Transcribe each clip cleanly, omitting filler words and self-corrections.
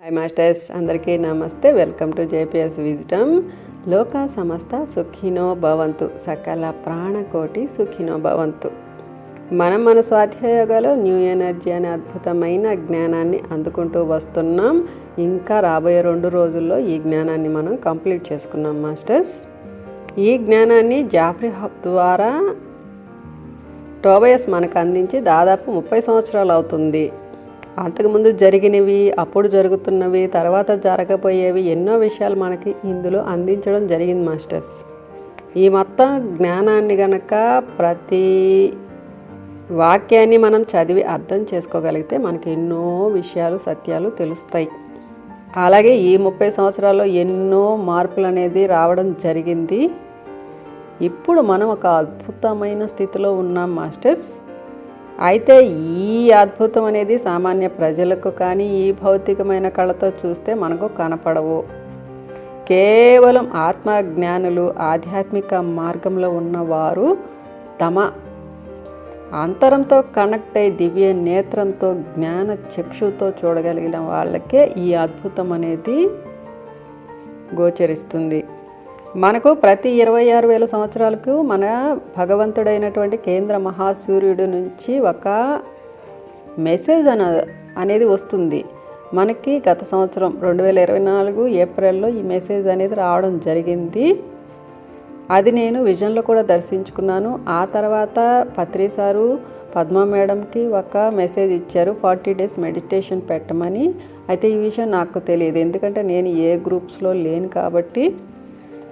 Hi masters, అందరికీ నమస్తే. Welcome to JPS wisdom. లోక సమస్త సుఖినో భవంతు, సకల ప్రాణకోటి సుఖినో భవంతు. మన స్వాధ్యాయోగాలో న్యూ ఎనర్జీ అనే అద్భుతమైన జ్ఞానాన్ని అందుకుంటూ వస్తున్నాం. ఇంకా రాబోయే 2 రోజుల్లో ఈ జ్ఞానాన్ని మనం కంప్లీట్ చేసుకున్నాం మాస్టర్స్. ఈ జ్ఞానాన్ని జాఫ్రీ హబ్ ద్వారా టోబయస్ మనకు అందించి దాదాపు 30 సంవత్సరాలు అవుతుంది. అంతకుముందు జరిగినవి, అప్పుడు జరుగుతున్నవి, తర్వాత జరగబోయేవి ఎన్నో విషయాలు మనకి ఇందులో అందించడం జరిగింది మాస్టర్స్. ఈ మొత్తం జ్ఞానాన్ని గనక ప్రతి వాక్యాన్ని మనం చదివి అర్థం చేసుకోగలిగితే మనకి ఎన్నో విషయాలు, సత్యాలు తెలుస్తాయి. అలాగే ఈ 30 సంవత్సరాల్లో ఎన్నో మార్పులు అనేది రావడం జరిగింది. ఇప్పుడు మనం ఒక అద్భుతమైన స్థితిలో ఉన్నాం మాస్టర్స్. అయితే ఈ అద్భుతం అనేది సామాన్య ప్రజలకు కానీ ఈ భౌతికమైన కళతో చూస్తే మనకు కనపడవు. కేవలం ఆత్మజ్ఞానులు, ఆధ్యాత్మిక మార్గంలో ఉన్నవారు తమ అంతరంతో కనెక్ట్ అయ్యి దివ్య నేత్రంతో, జ్ఞాన చక్షుతో చూడగలిగిన వాళ్ళకే ఈ అద్భుతం అనేది గోచరిస్తుంది. మనకు ప్రతి 26,000 సంవత్సరాలకు మన భగవంతుడైనటువంటి కేంద్ర మహాసూర్యుడి నుంచి ఒక మెసేజ్ అనేది వస్తుంది. మనకి గత సంవత్సరం 2024 ఏప్రిల్లో ఈ మెసేజ్ అనేది రావడం జరిగింది. అది నేను విజన్లో కూడా దర్శించుకున్నాను. ఆ తర్వాత పత్రి సారు, పద్మ మేడంకి ఒక మెసేజ్ ఇచ్చారు, 40 డేస్ మెడిటేషన్ పెట్టమని. అయితే ఈ విషయం నాకు తెలియదు, ఎందుకంటే నేను ఏ గ్రూప్స్లో లేను కాబట్టి.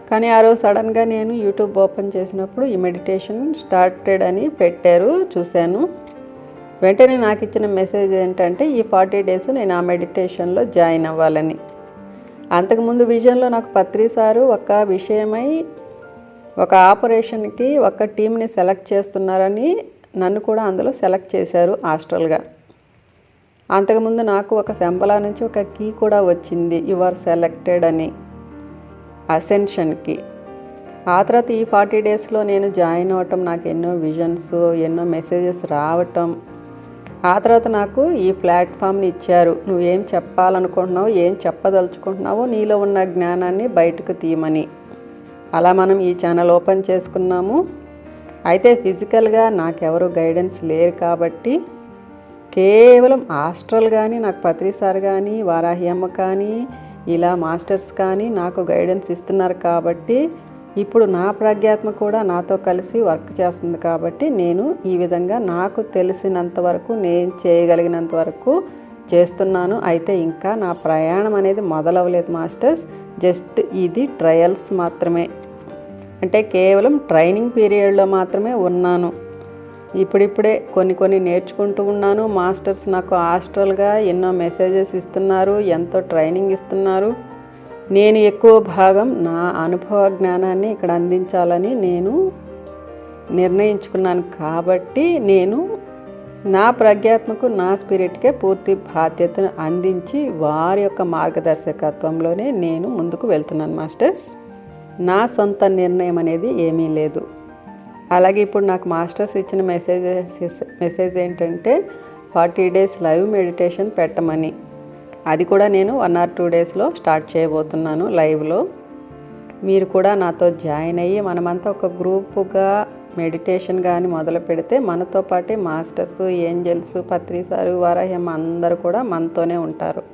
కానీ ఆ రోజు సడన్గా నేను యూట్యూబ్ ఓపెన్ చేసినప్పుడు ఈ మెడిటేషన్ స్టార్టెడ్ అని పెట్టారు, చూశాను. వెంటనే నాకు ఇచ్చిన మెసేజ్ ఏంటంటే ఈ 40 డేస్ నేను ఆ మెడిటేషన్లో జాయిన్ అవ్వాలని. అంతకుముందు విజన్లో నాకు పత్రి సారు ఒక విషయమై ఒక ఆపరేషన్కి ఒక టీంని సెలెక్ట్ చేస్తున్నారని నన్ను కూడా అందులో సెలెక్ట్ చేశారు ఆస్ట్రల్గా. అంతకుముందు నాకు ఒక శంబలా నుంచి ఒక కీ కూడా వచ్చింది, యు ఆర్ సెలెక్టెడ్ అని, అసెన్షన్కి. ఆ తర్వాత ఈ 40 డేస్లో నేను జాయిన్ అవ్వటం, నాకు ఎన్నో విజన్స్, ఎన్నో మెసేజెస్ రావటం. ఆ తర్వాత నాకు ఈ ప్లాట్ఫామ్ని ఇచ్చారు, నువ్వేం చెప్పాలనుకుంటున్నావు, ఏం చెప్పదలుచుకుంటున్నావో నీలో ఉన్న జ్ఞానాన్ని బయటకు తీయమని. అలా మనం ఈ ఛానల్ ఓపెన్ చేసుకున్నాము. అయితే ఫిజికల్గా నాకెవరు గైడెన్స్ లేరు కాబట్టి కేవలం ఆస్ట్రల్ కానీ, నాకు పత్రి సార్ కానీ, వారాహి అమ్మ కానీ, ఇలా మాస్టర్స్ కానీ నాకు గైడెన్స్ ఇస్తున్నారు కాబట్టి ఇప్పుడు నా ప్రజ్ఞాత్మ కూడా నాతో కలిసి వర్క్ చేస్తుంది. కాబట్టి నేను ఈ విధంగా నాకు తెలిసినంత వరకు, నేను చేయగలిగినంత వరకు చేస్తున్నాను. అయితే ఇంకా నా ప్రయాణం అనేది మొదలవ్వలేదు మాస్టర్స్. జస్ట్ ఇది ట్రయల్స్ మాత్రమే, అంటే కేవలం ట్రైనింగ్ పీరియడ్లో మాత్రమే ఉన్నాను. ఇప్పుడిప్పుడే కొన్ని నేర్చుకుంటూ ఉన్నాను. మాస్టర్స్ నాకు ఆస్ట్రల్గా ఎన్నో మెసేజెస్ ఇస్తున్నారు, ఎంతో ట్రైనింగ్ ఇస్తున్నారు. నేను ఎక్కువ భాగం నా అనుభవ జ్ఞానాన్ని ఇక్కడ అందించాలని నేను నిర్ణయించుకున్నాను. కాబట్టి నేను నా ప్రజ్ఞాత్మకు, నా స్పిరిట్కే పూర్తి బాధ్యతను అందించి వారి యొక్క మార్గదర్శకత్వంలోనే నేను ముందుకు వెళ్తున్నాను మాస్టర్స్. నా సొంత నిర్ణయం అనేది ఏమీ లేదు. అలాగే ఇప్పుడు నాకు మాస్టర్స్ ఇచ్చిన మెసేజ్ ఏంటంటే 40 డేస్ లైవ్ మెడిటేషన్ పెట్టమని. అది కూడా నేను 1 or 2 డేస్లో స్టార్ట్ చేయబోతున్నాను లైవ్లో. మీరు కూడా నాతో జాయిన్ అయ్యి మనమంతా ఒక గ్రూపుగా మెడిటేషన్ కానీ మొదలు పెడితే మనతో పాటే మాస్టర్స్, ఏంజల్స్, పత్రి సారు, వారాహ్యం అందరూ కూడా మనతోనే ఉంటారు.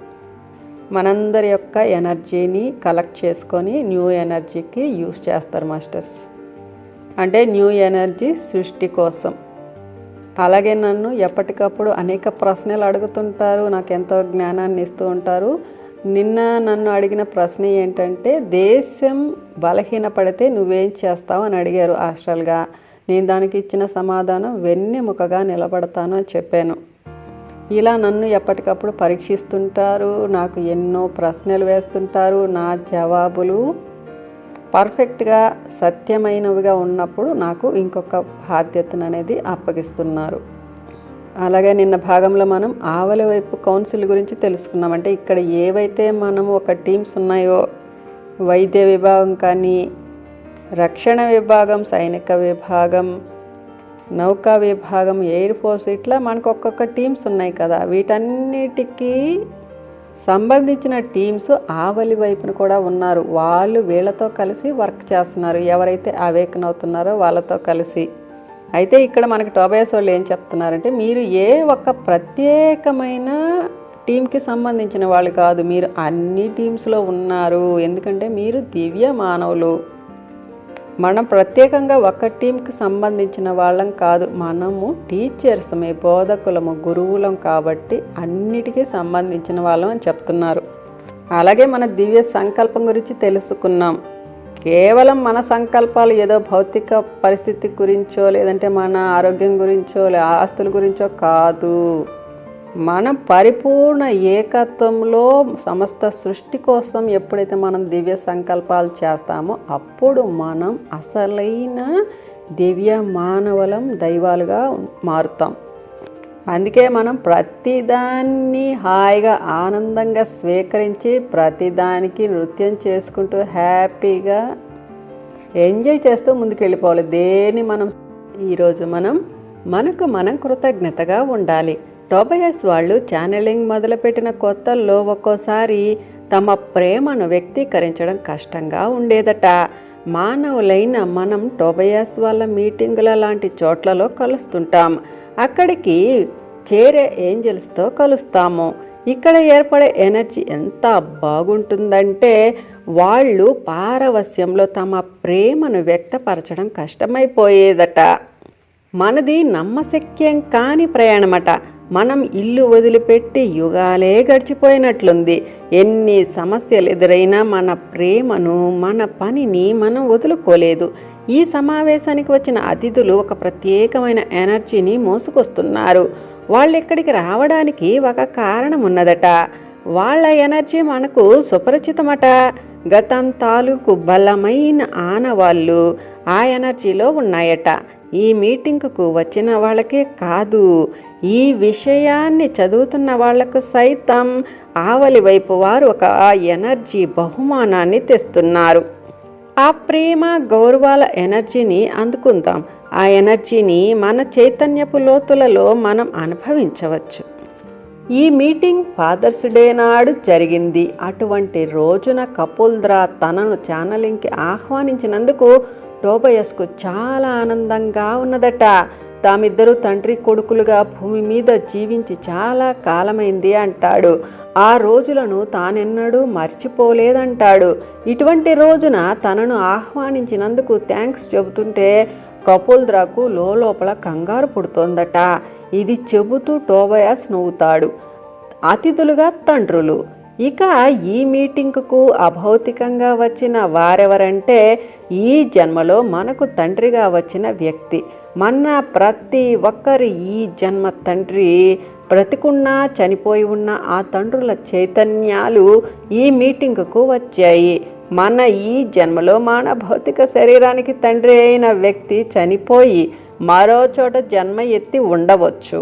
మనందరి యొక్క ఎనర్జీని కలెక్ట్ చేసుకొని న్యూ ఎనర్జీకి యూస్ చేస్తారు మాస్టర్స్. అంటే న్యూ ఎనర్జీ సృష్టి కోసం. అలాగే నన్ను ఎప్పటికప్పుడు అనేక ప్రశ్నలు అడుగుతుంటారు, నాకు ఎంతో జ్ఞానాన్ని ఇస్తూ ఉంటారు. నిన్న నన్ను అడిగిన ప్రశ్న ఏంటంటే, దేశం బలహీనపడితే నువ్వేం చేస్తావు అని అడిగారు ఆస్ట్రల్గా. నేను దానికి ఇచ్చిన సమాధానం వెన్నెముకగా నిలబడతాను అని చెప్పాను. ఇలా నన్ను ఎప్పటికప్పుడు పరీక్షిస్తుంటారు, నాకు ఎన్నో ప్రశ్నలు వేస్తుంటారు. నా జవాబులు పర్ఫెక్ట్గా సత్యమైనవిగా ఉన్నప్పుడు నాకు ఇంకొక బాధ్యతను అనేది అప్పగిస్తున్నారు. అలాగే నిన్న భాగంలో మనం ఆవల వైపు కౌన్సిల్ గురించి తెలుసుకున్నాం. అంటే ఇక్కడ ఏవైతే మనం ఒక టీమ్స్ ఉన్నాయో, వైద్య విభాగం కానీ, రక్షణ విభాగం, సైనిక విభాగం, నౌకా విభాగం, ఎయిర్ ఫోర్స్, ఇట్లా మనకు ఒక్కొక్క టీమ్స్ ఉన్నాయి కదా. వీటన్నిటికీ సంబంధించిన టీమ్స్ ఆవలి వైపున కూడా ఉన్నారు. వాళ్ళు వీళ్ళతో కలిసి వర్క్ చేస్తున్నారు, ఎవరైతే అవేకన్ అవుతున్నారో వాళ్ళతో కలిసి. అయితే ఇక్కడ మనకి టోబయాస్ వాళ్ళు ఏం చెప్తున్నారంటే, మీరు ఏ ఒక్క ప్రత్యేకమైన టీంకి సంబంధించిన వాళ్ళు కాదు, మీరు అన్ని టీమ్స్లో ఉన్నారు. ఎందుకంటే మీరు దివ్య మానవులు. మనం ప్రత్యేకంగా ఒక టీంకి సంబంధించిన వాళ్ళం కాదు, మనము టీచర్స్మే, బోధకులము, గురువులం. కాబట్టి అన్నిటికీ సంబంధించిన వాళ్ళం అని చెప్తున్నారు. అలాగే మన దివ్య సంకల్పం గురించి తెలుసుకున్నాం. కేవలం మన సంకల్పాలు ఏదో భౌతిక పరిస్థితి గురించో, లేదంటే మన ఆరోగ్యం గురించో, ఆస్తుల గురించో కాదు. మనం పరిపూర్ణ ఏకత్వంలో సమస్త సృష్టి కోసం ఎప్పుడైతే మనం దివ్య సంకల్పాలు చేస్తామో అప్పుడు మనం అసలైన దివ్య మానవులం, దైవాలుగా మారుతాం. అందుకే మనం ప్రతిదాన్ని హాయిగా ఆనందంగా స్వీకరించి ప్రతిదానికి నృత్యం చేసుకుంటూ హ్యాపీగా ఎంజాయ్ చేస్తూ ముందుకు వెళ్ళిపోవాలి. దేని ఈరోజు మనకు మనం కృతజ్ఞతగా ఉండాలి. టోబయాస్ వాళ్ళు ఛానలింగ్ మొదలుపెట్టిన కొత్తల్లో ఒక్కోసారి తమ ప్రేమను వ్యక్తీకరించడం కష్టంగా ఉండేదట. మానవులైన మనం టోబయాస్ వాళ్ళ మీటింగుల లాంటి చోట్లలో కలుస్తుంటాం. అక్కడికి చేరే ఏంజల్స్తో కలుస్తాము. ఇక్కడ ఏర్పడే ఎనర్జీ ఎంత బాగుంటుందంటే వాళ్ళు పారవస్యంలో తమ ప్రేమను వ్యక్తపరచడం కష్టమైపోయేదట. మనది నమ్మశక్యం కాని ప్రయాణమట. మనం ఇల్లు వదిలిపెట్టి యుగాలే గడిచిపోయినట్లుంది. ఎన్ని సమస్యలు ఎదురైనా మన ప్రేమను, మన పనిని మనం వదులుకోలేదు. ఈ సమావేశానికి వచ్చిన అతిథులు ఒక ప్రత్యేకమైన ఎనర్జీని మోసుకొస్తున్నారు. వాళ్ళు ఇక్కడికి రావడానికి ఒక కారణం ఉన్నదట. వాళ్ళ ఎనర్జీ మనకు సుపరిచితమట. గతం తాలూకు బలమైన ఆనవాళ్ళు ఆ ఎనర్జీలో ఉన్నాయట. ఈ మీటింగ్కు వచ్చిన వాళ్ళకే కాదు, ఈ విషయాన్ని చదువుతున్న వాళ్లకు సైతం ఆవలి వైపు వారు ఒక ఎనర్జీ బహుమానాన్ని తెస్తున్నారు. ఆ ప్రేమ, గౌరవాల ఎనర్జీని అందుకుందాం. ఆ ఎనర్జీని మన చైతన్యపు లోతులలో మనం అనుభవించవచ్చు. ఈ మీటింగ్ ఫాదర్స్ డే నాడు జరిగింది. అటువంటి రోజున కపుల్ద్రా తనను ఛానలింగ్కి ఆహ్వానించినందుకు టోబయాస్కు చాలా ఆనందంగా ఉన్నదట. తామిద్దరూ తండ్రి కొడుకులుగా భూమి మీద జీవించి చాలా కాలమైంది అంటాడు. ఆ రోజులను తానెన్నడూ మర్చిపోలేదంటాడు. ఇటువంటి రోజున తనను ఆహ్వానించినందుకు థ్యాంక్స్ చెబుతుంటే కపుల్ద్రాకు లోపల కంగారు పుడుతోందట. ఇది చెబుతూ టోబయాస్ నవ్వుతాడు. అతిథులుగా తండ్రులు. ఇక ఈ మీటింగ్కు అభౌతికంగా వచ్చిన వారెవరంటే ఈ జన్మలో మనకు తండ్రిగా వచ్చిన వ్యక్తి. మన ప్రతి ఒక్కరి ఈ జన్మ తండ్రి. బ్రతికున్నా చనిపోయి ఉన్న ఆ తండ్రుల చైతన్యాలు ఈ మీటింగ్కు వచ్చాయి. మన ఈ జన్మలో మన భౌతిక శరీరానికి తండ్రి అయిన వ్యక్తి చనిపోయి మరో చోట జన్మ ఎత్తి ఉండవచ్చు.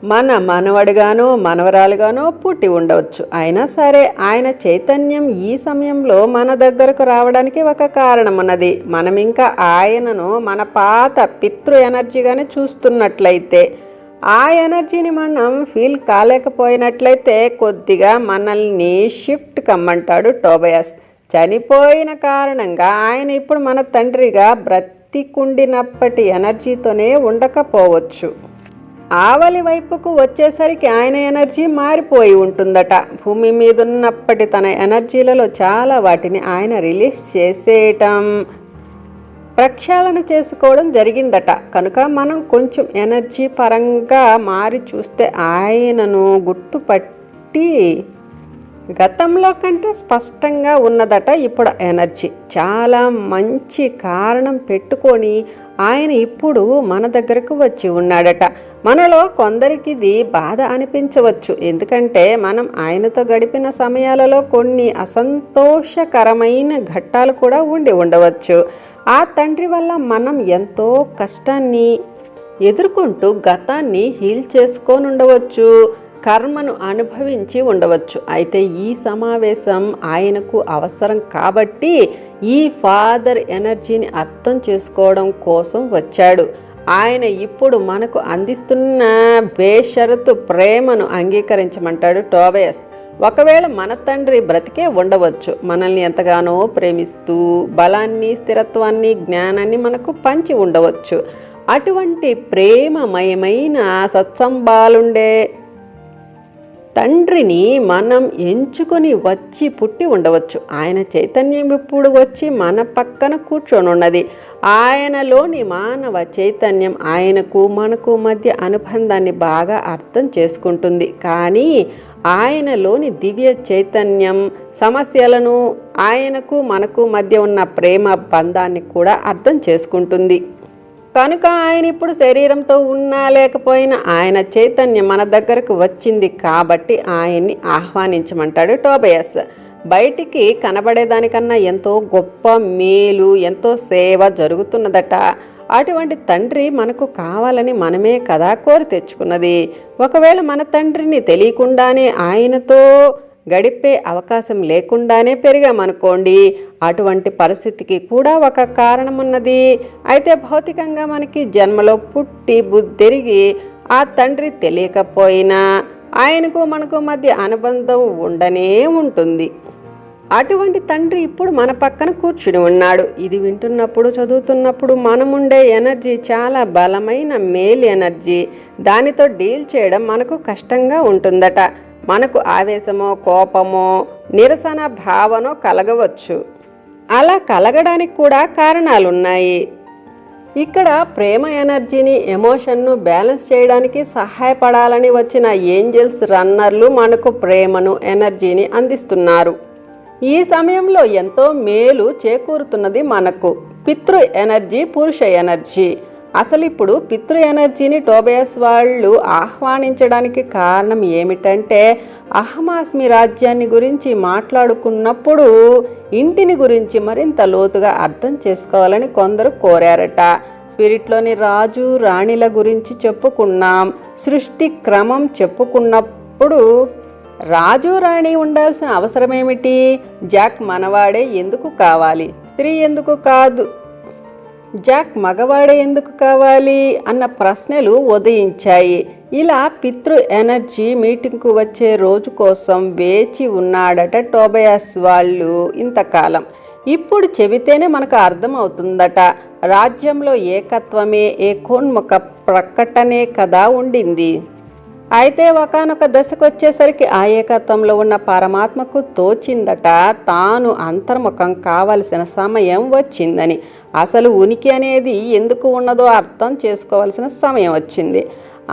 మన మనవడిగానో మనవరాలుగానో పుట్టి ఉండవచ్చు. అయినా సరే ఆయన చైతన్యం ఈ సమయంలో మన దగ్గరకు రావడానికి ఒక కారణం ఉన్నది. మనం ఇంకా ఆయనను మన పాత పితృ ఎనర్జీగానే చూస్తున్నట్లయితే, ఆ ఎనర్జీని మనం ఫీల్ కాలేకపోయినట్లయితే కొద్దిగా మనల్ని షిఫ్ట్ కమ్మంటాడు టోబయాస్. చనిపోయిన కారణంగా ఆయన ఇప్పుడు మన తండ్రిగా బ్రతికుండినప్పటి ఎనర్జీతోనే ఉండకపోవచ్చు. ఆవలి వైపుకు వచ్చేసరికి ఆయన ఎనర్జీ మారిపోయి ఉంటుందట. భూమి మీద ఉన్నప్పటి తన ఎనర్జీలలో చాలా వాటిని ఆయన రిలీజ్ చేసేయటం, ప్రక్షాళన చేసుకోవడం జరిగిందట. కనుక మనం కొంచెం ఎనర్జీ పరంగా మారి చూస్తే ఆయనను గుర్తుపట్టి గతంలో కంటే స్పష్టంగా ఉన్నదట ఇప్పుడు ఎనర్జీ. చాలా మంచి కారణం పెట్టుకొని ఆయన ఇప్పుడు మన దగ్గరకు వచ్చి ఉన్నాడట. మనలో కొందరికి ఇది బాధ అనిపించవచ్చు. ఎందుకంటే మనం ఆయనతో గడిపిన సమయాలలో కొన్ని అసంతోషకరమైన ఘట్టాలు కూడా ఉండవచ్చు. ఆ తండ్రి వల్ల మనం ఎంతో కష్టాన్ని ఎదుర్కొంటూ గతాన్ని హీల్ చేసుకొని ఉండవచ్చు, కర్మను అనుభవించి ఉండవచ్చు. అయితే ఈ సమావేశం ఆయనకు అవసరం కాబట్టి ఈ ఫాదర్ ఎనర్జీని అర్థం చేసుకోవడం కోసం వచ్చాడు. ఆయన ఇప్పుడు మనకు అందిస్తున్న బేషరతు ప్రేమను అంగీకరించమంటాడు టోబయాస్. ఒకవేళ మన తండ్రి బ్రతికే ఉండవచ్చు, మనల్ని ఎంతగానో ప్రేమిస్తూ బలాన్ని, స్థిరత్వాన్ని, జ్ఞానాన్ని మనకు పంచి ఉండవచ్చు. అటువంటి ప్రేమమయమైన సత్సంబాలుండే తండ్రిని మనం ఎంచుకొని వచ్చి పుట్టి ఉండవచ్చు. ఆయన చైతన్యం ఇప్పుడు వచ్చి మన పక్కన కూర్చొని ఉన్నది. ఆయనలోని మానవ చైతన్యం ఆయనకు మనకు మధ్య అనుబంధాన్ని బాగా అర్థం చేసుకుంటుంది. కానీ ఆయనలోని దివ్య చైతన్యం సమస్యలను, ఆయనకు మనకు మధ్య ఉన్న ప్రేమ బంధాన్ని కూడా అర్థం చేసుకుంటుంది. కనుక ఆయన ఇప్పుడు శరీరంతో ఉన్నా లేకపోయినా ఆయన చైతన్యం మన దగ్గరకు వచ్చింది కాబట్టి ఆయన్ని ఆహ్వానించమంటాడు టోబియాస్. బయటికి కనబడేదానికన్నా ఎంతో గొప్ప మేలు, ఎంతో సేవ జరుగుతున్నదట. అటువంటి తండ్రి మనకు కావాలని మనమే కదా కోరి తెచ్చుకున్నది. ఒకవేళ మన తండ్రిని తెలియకుండానే ఆయనతో గడిపే అవకాశం లేకుండానే పెరిగామనుకోండి, అటువంటి పరిస్థితికి కూడా ఒక కారణం ఉన్నది. అయితే భౌతికంగా మనకి జన్మలో పుట్టి బుద్ధిరిగి ఆ తండ్రి తెలియకపోయినా ఆయనకు మనకు మధ్య అనుబంధం ఉండనే ఉంటుంది. అటువంటి తండ్రి ఇప్పుడు మన పక్కన కూర్చుని ఉన్నాడు. ఇది వింటున్నప్పుడు, చదువుతున్నప్పుడు మనముండే ఎనర్జీ చాలా బలమైన మేల్ ఎనర్జీ. దానితో డీల్ చేయడం మనకు కష్టంగా ఉంటుందట. మనకు ఆవేశమో, కోపమో, నిరసన భావనో కలగవచ్చు. అలా కలగడానికి కూడా కారణాలున్నాయి. ఇక్కడ ప్రేమ ఎనర్జీని, ఎమోషన్ను బ్యాలెన్స్ చేయడానికి సహాయపడాలని వచ్చిన ఏంజెల్స్ రన్నర్లు మనకు ప్రేమను, ఎనర్జీని అందిస్తున్నారు. ఈ సమయంలో ఎంతో మేలు చేకూరుతున్నది మనకు. పితృ ఎనర్జీ, పురుష ఎనర్జీ. అసలు ఇప్పుడు పితృ ఎనర్జీని టోబియాస్ వాళ్ళు ఆహ్వానించడానికి కారణం ఏమిటంటే, అహమాస్మి రాజ్యాన్ని గురించి మాట్లాడుకున్నప్పుడు ఇంటిని గురించి మరింత లోతుగా అర్థం చేసుకోవాలని కొందరు కోరారట. స్పిరిట్లోని రాజు, రాణిల గురించి చెప్పుకున్నాం. సృష్టి క్రమం చెప్పుకున్నప్పుడు రాజు, రాణి ఉండాల్సిన అవసరం ఏమిటి? జాక్ మనవాడే ఎందుకు కావాలి, స్త్రీ ఎందుకు కాదు? జాక్ మగవాడే ఎందుకు కావాలి అన్న ప్రశ్నలు ఉదయించాయి. ఇలా పితృ ఎనర్జీ మీటింగ్కు వచ్చే రోజు కోసం వేచి ఉన్నాడట టోబియాస్ వాళ్ళు ఇంతకాలం. ఇప్పుడు చెబితేనే మనకు అర్థమవుతుందట. రాజ్యంలో ఏకత్వమే ఏకోన్ముఖ ప్రకటనే కదా ఉండింది. అయితే ఒకానొక దశకు వచ్చేసరికి ఆ ఏకత్వంలో ఉన్న పరమాత్మకు తోచిందట తాను అంతర్ముఖం కావలసిన సమయం వచ్చిందని. అసలు ఉనికి అనేది ఎందుకు ఉన్నదో అర్థం చేసుకోవాల్సిన సమయం వచ్చింది.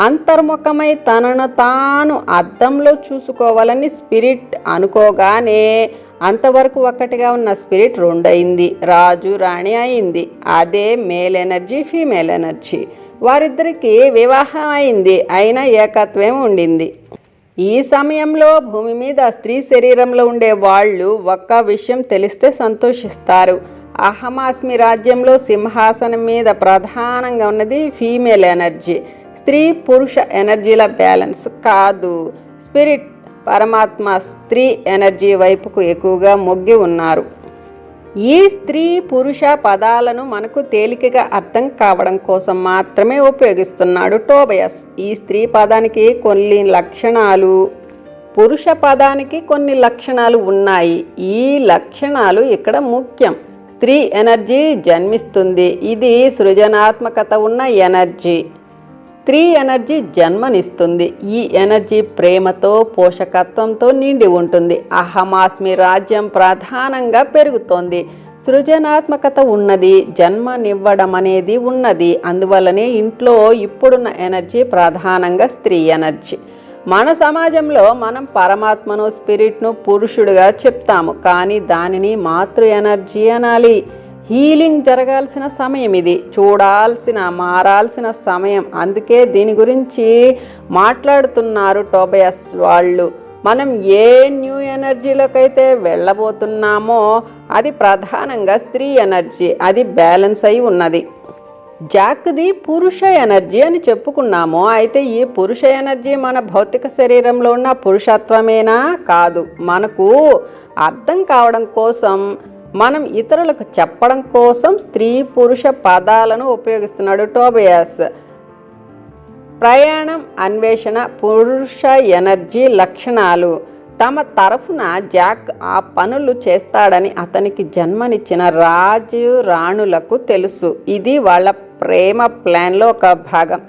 అంతర్ముఖమై తనను తాను అద్దంలో చూసుకోవాలని స్పిరిట్ అనుకోగానే అంతవరకు ఒక్కటిగా ఉన్న స్పిరిట్ రెండయింది, రాజు రాణి అయింది. అదే మేల్ ఎనర్జీ, ఫీమేల్ ఎనర్జీ. వారిద్దరికి వివాహం అయింది, అయినా ఏకత్వం ఉండింది. ఈ సమయంలో భూమి మీద స్త్రీ శరీరంలో ఉండే వాళ్ళు ఒక్క విషయం తెలిస్తే సంతోషిస్తారు. అహమాస్మి రాజ్యంలో సింహాసనం మీద ప్రధానంగా ఉన్నది ఫీమేల్ ఎనర్జీ. స్త్రీ పురుష ఎనర్జీల బ్యాలెన్స్ కాదు. స్పిరిట్ పరమాత్మ స్త్రీ ఎనర్జీ వైపుకు ఎక్కువగా మొగ్గి ఉన్నారు. ఈ స్త్రీ పురుష పదాలను మనకు తేలికగా అర్థం కావడం కోసం మాత్రమే ఉపయోగిస్తున్నాడు టోబియాస్. ఈ స్త్రీ పదానికి కొన్ని లక్షణాలు, పురుష పదానికి కొన్ని లక్షణాలు ఉన్నాయి. ఈ లక్షణాలు ఇక్కడ ముఖ్యం. స్త్రీ ఎనర్జీ జన్మిస్తుంది, ఇది సృజనాత్మకత ఉన్న ఎనర్జీ. స్త్రీ ఎనర్జీ జన్మనిస్తుంది, ఈ ఎనర్జీ ప్రేమతో, పోషకత్వంతో నిండి ఉంటుంది. అహమాస్మి రాజ్యం ప్రధానంగా పెరుగుతోంది, సృజనాత్మకత ఉన్నది, జన్మనివ్వడం అనేది ఉన్నది. అందువల్లనే ఇంట్లో ఇప్పుడున్న ఎనర్జీ ప్రధానంగా స్త్రీ ఎనర్జీ. మన సమాజంలో మనం పరమాత్మను, స్పిరిట్ను పురుషుడుగా చెప్తాము, కానీ దానిని మాతృ ఎనర్జీ అనాలి. హీలింగ్ జరగాల్సిన సమయం ఇది, చూడాల్సిన, మారాల్సిన సమయం. అందుకే దీని గురించి మాట్లాడుతున్నారు టోబియాస్ వాళ్ళు. మనం ఏ న్యూ ఎనర్జీలోకైతే వెళ్ళబోతున్నామో అది ప్రధానంగా స్త్రీ ఎనర్జీ, అది బ్యాలెన్స్ అయి ఉన్నది. జాక్ది పురుష ఎనర్జీ అని చెప్పుకున్నాము. అయితే ఈ పురుష ఎనర్జీ మన భౌతిక శరీరంలో ఉన్న పురుషత్వమేనా? కాదు. మనకు అర్థం కావడం కోసం, మనం ఇతరులకు చెప్పడం కోసం స్త్రీ పురుష పదాలను ఉపయోగిస్తున్నాడు టోబియాస్. ప్రయాణం, అన్వేషణ, పురుష ఎనర్జీ లక్షణాలు. తమ తరఫున జాక్ ఆ పనులు చేస్తాడని అతనికి జన్మనిచ్చిన రాజు రాణులకు తెలుసు. ఇది వాళ్ళ ప్రేమ ప్లాన్లో ఒక భాగం.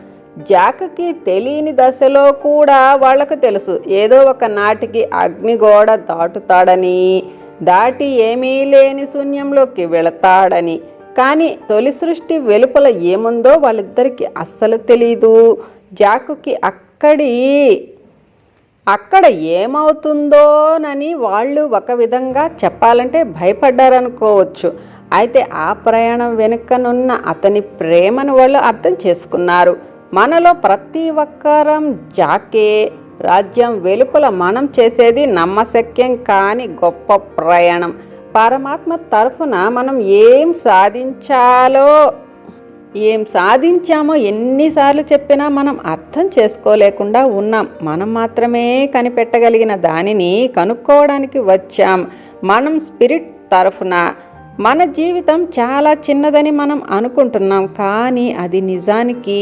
జాక్కి తెలియని దశలో కూడా వాళ్లకు తెలుసు, ఏదో ఒక నాటికి అగ్నిగోడ దాటుతాడని, దాటి ఏమీ లేని శూన్యంలోకి వెళతాడని. కానీ తొలి సృష్టి వెలుపల ఏముందో వాళ్ళిద్దరికీ అస్సలు తెలీదు. జాక్కి అక్కడ ఏమవుతుందోనని వాళ్ళు ఒక విధంగా చెప్పాలంటే భయపడ్డారనుకోవచ్చు. అయితే ఆ ప్రయాణం వెనుకనున్న అతని ప్రేమను వాళ్ళు అర్థం చేసుకున్నారు. మనలో ప్రతి ఒక్కరం జాకే. రాజ్యం వెలుపల మనం చేసేది నమ్మశక్యం కాని గొప్ప ప్రయాణం. పరమాత్మ తరఫున మనం ఏం సాధించామో ఎన్నిసార్లు చెప్పినా మనం అర్థం చేసుకోలేకుండా ఉన్నాం. మనం మాత్రమే కనిపెట్టగలిగిన దానిని కనుక్కోవడానికి వచ్చాం. మనం స్పిరిట్ తరఫున మన జీవితం చాలా చిన్నదని మనం అనుకుంటున్నాం, కానీ అది నిజానికి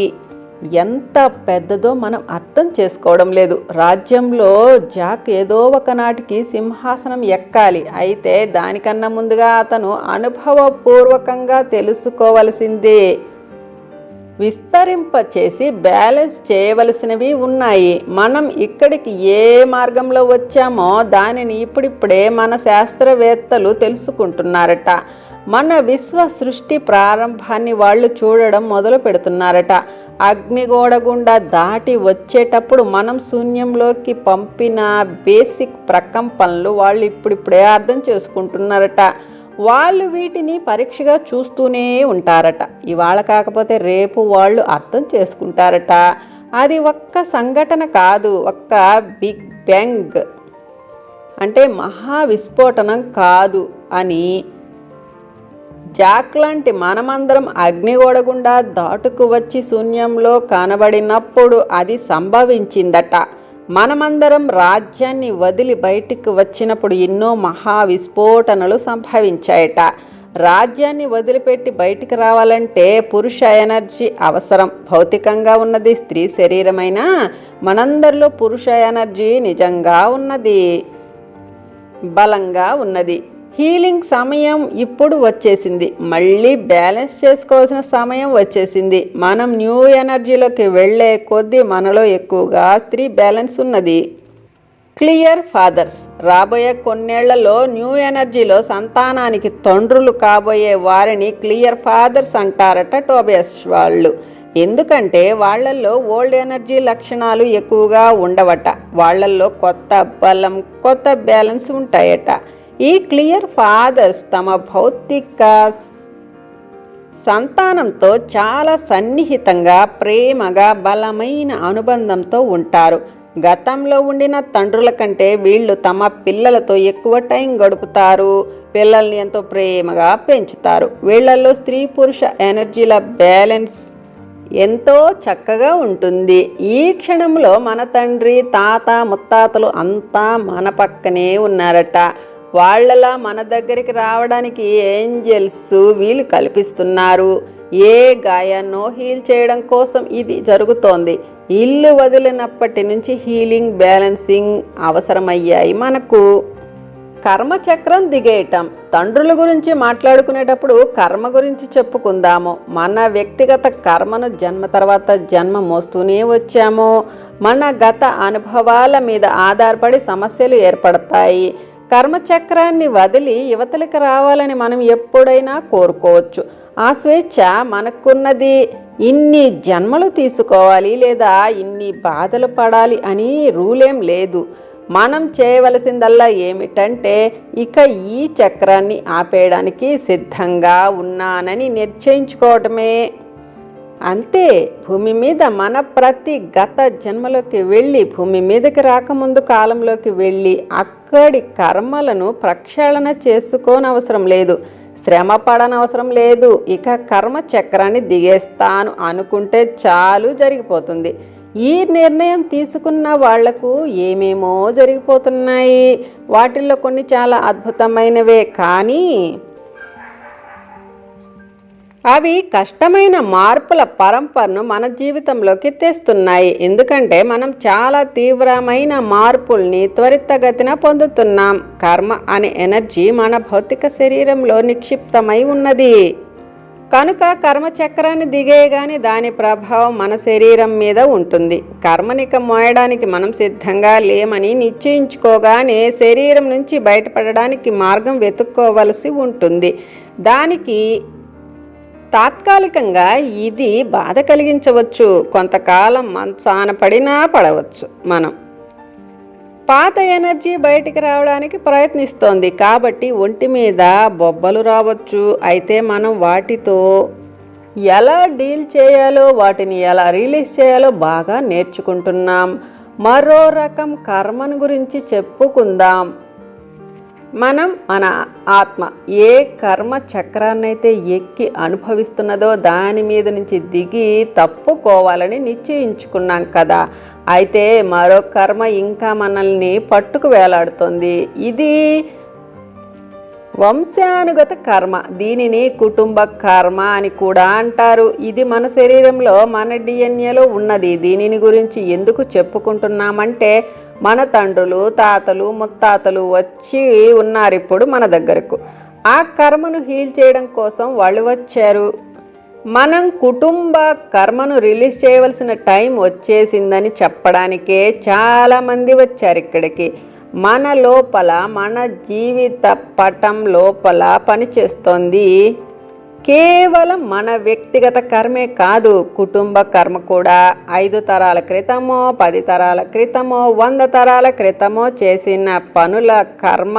ఎంత పెద్దదో మనం అర్థం చేసుకోవడం లేదు. రాజ్యంలో జాక్ ఏదో ఒకనాటికి సింహాసనం ఎక్కాలి. అయితే దానికన్నా ముందుగా అతను అనుభవపూర్వకంగా తెలుసుకోవలసిందే. విస్తరింపచేసి బ్యాలెన్స్ చేయవలసినవి ఉన్నాయి. మనం ఇక్కడికి ఏ మార్గంలో వచ్చామో దానిని ఇప్పుడిప్పుడే మన శాస్త్రవేత్తలు తెలుసుకుంటున్నారట. మన విశ్వ సృష్టి ప్రారంభాన్ని వాళ్ళు చూడడం మొదలు పెడుతున్నారట. అగ్నిగోడ గుండా దాటి వచ్చేటప్పుడు మనం శూన్యంలోకి పంపిన బేసిక్ ప్రకంపనలు వాళ్ళు ఇప్పుడిప్పుడే అర్థం చేసుకుంటున్నారట. వాళ్ళు వీటిని పరీక్షగా చూస్తూనే ఉంటారట. ఇవాళ కాకపోతే రేపు వాళ్ళు అర్థం చేసుకుంటారట. అది ఒక్క సంఘటన కాదు, ఒక్క బిగ్ బ్యాంగ్ అంటే మహా విస్ఫోటనం కాదు అని. జాక్ లాంటి మనమందరం అగ్నిగోడ గుండా దాటుకు వచ్చి శూన్యంలో కనబడినప్పుడు అది సంభవించిందట. మనమందరం రాజ్యాన్ని వదిలి బయటికి వచ్చినప్పుడు ఎన్నో మహా విస్ఫోటనలు సంభవించాయట. రాజ్యాన్ని వదిలిపెట్టి బయటికి రావాలంటే పురుష ఎనర్జీ అవసరం. భౌతికంగా ఉన్నది స్త్రీ శరీరమైనా మనందరిలో పురుష ఎనర్జీ నిజంగా ఉన్నది, బలంగా ఉన్నది. హీలింగ్ సమయం ఇప్పుడు వచ్చేసింది. మళ్ళీ బ్యాలెన్స్ చేసుకోవాల్సిన సమయం వచ్చేసింది. మనం న్యూ ఎనర్జీలోకి వెళ్ళే కొద్దీ మనలో ఎక్కువగా స్త్రీ బ్యాలెన్స్ ఉన్నది. Clear fathers. రాబోయే కొన్నేళ్లలో న్యూ ఎనర్జీలో సంతానానికి తండ్రులు కాబోయే వారిని క్లియర్ ఫాదర్స్ అంటారట టోబియస్ వాళ్ళు. ఎందుకంటే వాళ్ళల్లో ఓల్డ్ ఎనర్జీ లక్షణాలు ఎక్కువగా ఉండవట. వాళ్ళల్లో కొత్త బలం, కొత్త బ్యాలెన్స్ ఉంటాయట. ఈ క్లియర్ ఫాదర్స్ తమ భౌతిక సంతానంతో చాలా సన్నిహితంగా, ప్రేమగా, బలమైన అనుబంధంతో ఉంటారు. గతంలో ఉండిన తండ్రుల కంటే వీళ్ళు తమ పిల్లలతో ఎక్కువ టైం గడుపుతారు. పిల్లల్ని ఎంతో ప్రేమగా పెంచుతారు. వీళ్ళల్లో స్త్రీ పురుష ఎనర్జీల బ్యాలెన్స్ ఎంతో చక్కగా ఉంటుంది. ఈ క్షణంలో మన తండ్రి, తాత, ముత్తాతలు అంతా మన పక్కనే ఉన్నారట. వాళ్ళలా మన దగ్గరికి రావడానికి ఏంజెల్స్ వీలు కల్పిస్తున్నారు. ఏ గాయాన్నో హీల్ చేయడం కోసం ఇది జరుగుతోంది. ఇల్లు వదిలినప్పటి నుంచి హీలింగ్, బ్యాలెన్సింగ్ అవసరమయ్యాయి మనకు. కర్మచక్రం దిగేయటం. తండ్రుల గురించి మాట్లాడుకునేటప్పుడు కర్మ గురించి చెప్పుకుందాము. మన వ్యక్తిగత కర్మను జన్మ తర్వాత జన్మ మోస్తూనే వచ్చాము. మన గత అనుభవాల మీద ఆధారపడి సమస్యలు ఏర్పడతాయి. కర్మచక్రాన్ని వదిలి యువతలకు రావాలని మనం ఎప్పుడైనా కోరుకోవచ్చు. ఆ స్వేచ్ఛ మనకున్నది. ఇన్ని జన్మలు తీసుకోవాలి లేదా ఇన్ని బాధలు పడాలి అని రూలేం లేదు. మనం చేయవలసిందల్లా ఏమిటంటే ఇక ఈ చక్రాన్ని ఆపేయడానికి సిద్ధంగా ఉన్నానని నిశ్చయించుకోవటమే. అంతే. భూమి మీద మన ప్రతి గత జన్మలోకి వెళ్ళి, భూమి మీదకి రాకముందు కాలంలోకి వెళ్ళి అక్కడి కర్మలను ప్రక్షాళన చేసుకోనవసరం లేదు, శ్రమ పడనవసరం లేదు. ఇక కర్మ చక్రాన్ని దిగేస్తాను అనుకుంటే చాలు, జరిగిపోతుంది. ఈ నిర్ణయం తీసుకున్న వాళ్లకు ఏమేమో జరిగిపోతున్నాయి. వాటిల్లో కొన్ని చాలా అద్భుతమైనవే. కానీ అవి కష్టమైన మార్పుల పరంపరను మన జీవితంలోకి తెస్తున్నాయి. ఎందుకంటే మనం చాలా తీవ్రమైన మార్పుల్ని త్వరితగతిన పొందుతున్నాం. కర్మ అనే ఎనర్జీ మన భౌతిక శరీరంలో నిక్షిప్తమై ఉన్నది. కనుక కర్మచక్రాన్ని దిగేయగానే దాని ప్రభావం మన శరీరం మీద ఉంటుంది. కర్మనిక మోయడానికి మనం సిద్ధంగా లేమని నిశ్చయించుకోగానే శరీరం నుంచి బయటపడడానికి మార్గం వెతుక్కోవలసి ఉంటుంది. దానికి తాత్కాలికంగా ఇది బాధ కలిగించవచ్చు, కొంతకాలం మంచాన పడినా పడవచ్చు. మనం పాత ఎనర్జీ బయటికి రావడానికి ప్రయత్నిస్తోంది కాబట్టి ఒంటి మీద బొబ్బలు రావచ్చు. అయితే మనం వాటితో ఎలా డీల్ చేయాలో, వాటిని ఎలా రిలీజ్ చేయాలో బాగా నేర్చుకుంటున్నాం. మరో రకం కర్మను గురించి చెప్పుకుందాం. మన ఆత్మ ఏ కర్మ చక్రాన్నైతే ఎక్కి అనుభవిస్తున్నదో దాని మీద నుంచి దిగి తప్పుకోవాలని నిశ్చయించుకున్నాం కదా. అయితే మరో కర్మ ఇంకా మనల్ని పట్టుకు వేలాడుతుంది. ఇది వంశానుగత కర్మ. దీనిని కుటుంబ కర్మ అని కూడా అంటారు. ఇది మన శరీరంలో, మన డిఎన్ఏలో ఉన్నది. దీనిని గురించి ఎందుకు చెప్పుకుంటున్నామంటే మన తండ్రులు, తాతలు, ముత్తాతలు వచ్చి ఉన్నారు ఇప్పుడు మన దగ్గరకు. ఆ కర్మను హీల్ చేయడం కోసం వాళ్ళు వచ్చారు. మనం కుటుంబ కర్మను రిలీజ్ చేయవలసిన టైం వచ్చేసిందని చెప్పడానికే చాలామంది వచ్చారు ఇక్కడికి. మన లోపల, మన జీవిత పటం లోపల పనిచేస్తోంది కేవలం మన వ్యక్తిగత కర్మే కాదు, కుటుంబ కర్మ కూడా. 5 తరాల క్రితమో, 10 తరాల క్రితమో, 100 తరాల క్రితమో చేసిన పనుల కర్మ.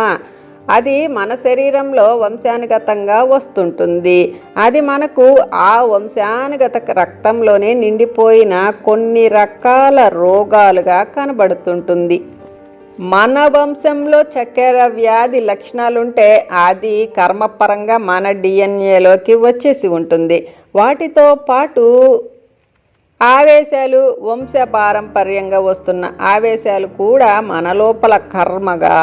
అది మన శరీరంలో వంశానుగతంగా వస్తుంటుంది. అది మనకు ఆ వంశానుగత రక్తంలోనే నిండిపోయిన కొన్ని రకాల రోగాలుగా కనబడుతుంటుంది. మన వంశంలో చక్కెర వ్యాధి లక్షణాలుంటే అది కర్మపరంగా మన డిఎన్ఏలోకి వచ్చేసి ఉంటుంది. వాటితో పాటు ఆవేశాలు, వంశ పారంపర్యంగా వస్తున్న ఆవేశాలు కూడా మన లోపల కర్మగా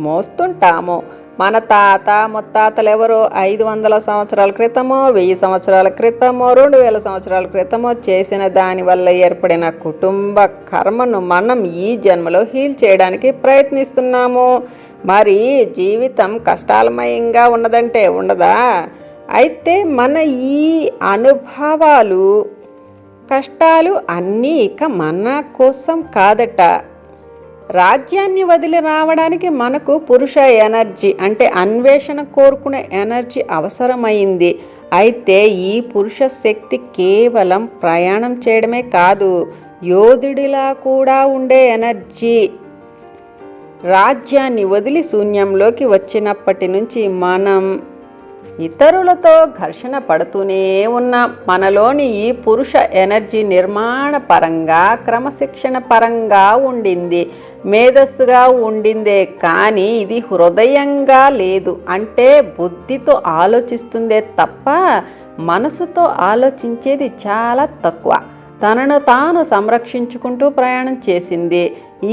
మోస్తుంటాము. మన తాత ముత్తాతలు ఎవరో 500 సంవత్సరాల క్రితమో, 1000 సంవత్సరాల క్రితమో, 2000 సంవత్సరాల క్రితమో చేసిన దాని వల్ల ఏర్పడిన కుటుంబ కర్మను మనం ఈ జన్మలో హీల్ చేయడానికి ప్రయత్నిస్తున్నాము. మరి జీవితం కష్టాలమయంగా ఉన్నదంటే ఉండదా? అయితే మన ఈ అనుభవాలు, కష్టాలు అన్నీ ఇక మన కోసం కాదట. రాజ్యాన్ని వదిలి రావడానికి మనకు పురుష ఎనర్జీ అంటే అన్వేషణ కోరుకునే ఎనర్జీ అవసరమైంది. అయితే ఈ పురుష శక్తి కేవలం ప్రయాణం చేయడమే కాదు, యోధుడిలా కూడా ఉండే ఎనర్జీ. రాజ్యాన్ని వదిలి శూన్యంలోకి వచ్చినప్పటి నుంచి మనం ఇతరులతో ఘర్షణ పడుతూనే ఉన్నాం. మనలోని ఈ పురుష ఎనర్జీ నిర్మాణ పరంగా, క్రమశిక్షణ పరంగా ఉండింది, మేధస్సుగా ఉండిందే కానీ ఇది హృదయంగా లేదు. అంటే బుద్ధితో ఆలోచిస్తుందే తప్ప మనసుతో ఆలోచించేది చాలా తక్కువ. తనను తాను సంరక్షించుకుంటూ ప్రయాణం చేసింది.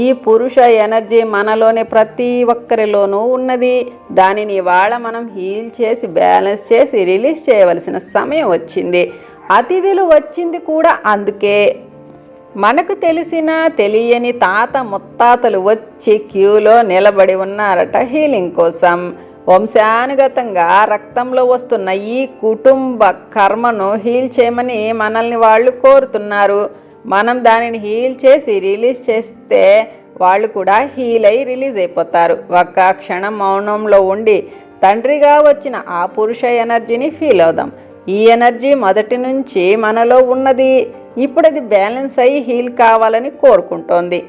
ఈ పురుష ఎనర్జీ మనలోని ప్రతి ఒక్కరిలోనూ ఉన్నది. దానిని ఇవాళ మనం హీల్ చేసి, బ్యాలెన్స్ చేసి రిలీజ్ చేయవలసిన సమయం వచ్చింది. అతిథులు వచ్చింది కూడా అందుకే. మనకు తెలిసిన తెలియని తాత ముత్తాతలు వచ్చి క్యూలో నిలబడి ఉన్నారట హీలింగ్ కోసం. వంశానుగతంగా రక్తంలో వస్తున్న ఈ కుటుంబ కర్మను హీల్ చేయమని మనల్ని వాళ్ళు కోరుతున్నారు. మనం దానిని హీల్ చేసి రిలీజ్ చేస్తే వాళ్ళు కూడా హీల్ అయి రిలీజ్ అయిపోతారు. ఒక్క క్షణం మౌనంలో ఉండి తండ్రిగా వచ్చిన ఆ పురుష ఎనర్జీని ఫీల్ అవుదాం. ఈ ఎనర్జీ మొదటి నుంచి మనలో ఉన్నది. ఇప్పుడు అది బ్యాలెన్స్ అయ్యి హీల్ కావాలని కోరుకుంటోంది.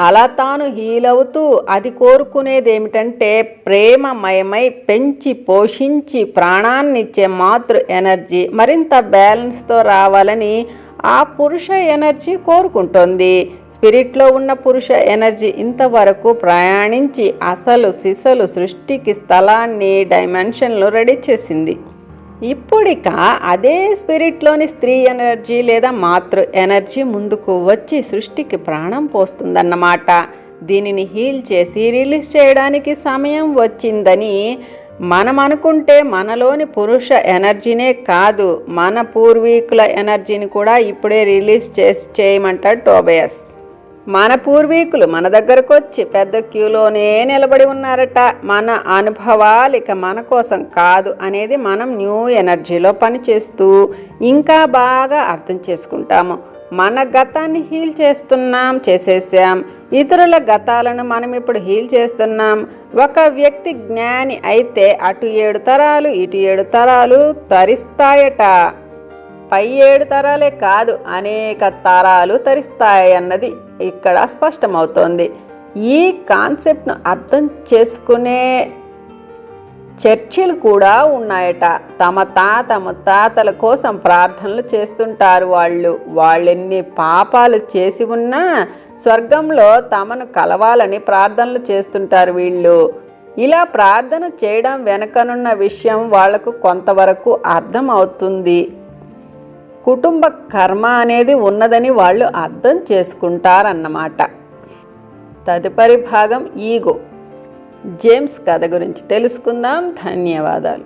అలా తాను హీల్ అవుతూ అది కోరుకునేది ఏమిటంటే ప్రేమమయమై పెంచి పోషించి ప్రాణాన్నిచ్చే మాతృ ఎనర్జీ మరింత బ్యాలెన్స్తో రావాలని ఆ పురుష ఎనర్జీ కోరుకుంటోంది. స్పిరిట్లో ఉన్న పురుష ఎనర్జీ ఇంతవరకు ప్రయాణించి అసలు సిసలు సృష్టికి స్థలాన్ని, డైమెన్షన్లు రెడీ చేసింది. ఇప్పుడిక అదే స్పిరిట్లోని స్త్రీ ఎనర్జీ లేదా మాతృ ఎనర్జీ ముందుకు వచ్చి సృష్టికి ప్రాణం పోస్తుందన్నమాట. దీనిని హీల్ చేసి రిలీజ్ చేయడానికి సమయం వచ్చిందని మనం అనుకుంటే మనలోని పురుష ఎనర్జీనే కాదు, మన పూర్వీకుల ఎనర్జీని కూడా ఇప్పుడే రిలీజ్ చేయమంటాడు టోబియాస్. మన పూర్వీకులు మన దగ్గరకు వచ్చి పెద్ద క్యూలోనే నిలబడి ఉన్నారట. మన అనుభవాలు ఇక మన కోసం కాదు అనేది మనం న్యూ ఎనర్జీలో పనిచేస్తూ ఇంకా బాగా అర్థం చేసుకుంటాము. మన గతాన్ని హీల్ చేసేసాం. ఇతరుల గతాలను మనం ఇప్పుడు హీల్ చేస్తున్నాం. ఒక వ్యక్తి జ్ఞాని అయితే అటు 7 తరాలు ఇటు 7 తరాలు తరిస్తాయట. పై 7 తరాలే కాదు, అనేక తరాలు తరిస్తాయన్నది ఇక్కడ స్పష్టమవుతోంది. ఈ కాన్సెప్ట్ను అర్థం చేసుకునే చర్చిలు కూడా ఉన్నాయట. తమ తాతల కోసం ప్రార్థనలు చేస్తుంటారు. వాళ్ళెన్ని పాపాలు చేసి ఉన్నా స్వర్గంలో తమను కలవాలని ప్రార్థనలు చేస్తుంటారు వీళ్ళు. ఇలా ప్రార్థన చేయడం వెనకనున్న విషయం వాళ్లకు కొంతవరకు అర్థం అవుతుంది. కుటుంబ కర్మ అనేది ఉన్నదని వాళ్ళు అర్థం చేసుకుంటారన్నమాట. తదుపరి భాగం ఈగో, జేమ్స్ కథ గురించి తెలుసుకుందాం. ధన్యవాదాలు.